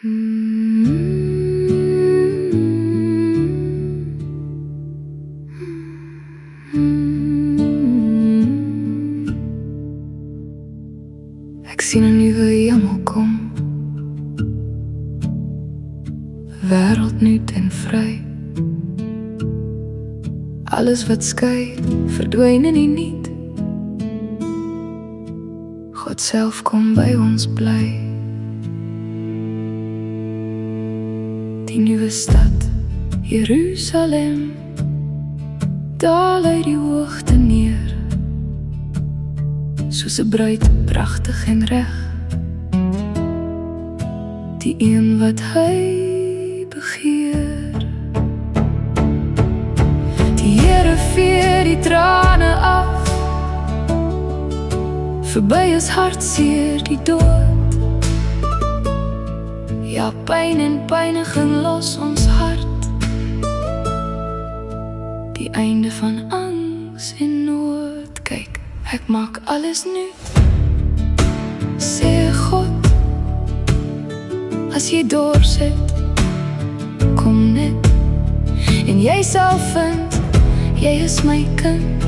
Ek sien 'n nuwe hemel kom, wêreld nuut en vry. Alles wat skei, verdwyn in die niet. God self kom by ons bly. Die nuwe stad, Jerusalem, daal uit die hoogte neer, soos 'n bruid, pragtig en reg, die een wat hy begeer. Die Here vee die trane af, verby is hartseer die dood. Ja, pyn en pyniging los ons hart, die einde van angs en nood. Kyk, ek maak alles nuut, sê God. As jy dors het, kom net, en jy sal vind, jy is my kind.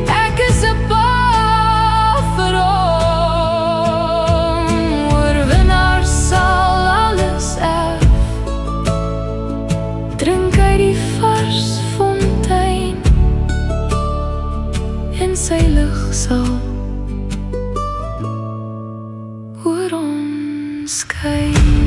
Ek is 'n paal vir hom, oorwinnaar sal alles erf. Drink uit die vars fontein, en sy lig sal oor ons skyn.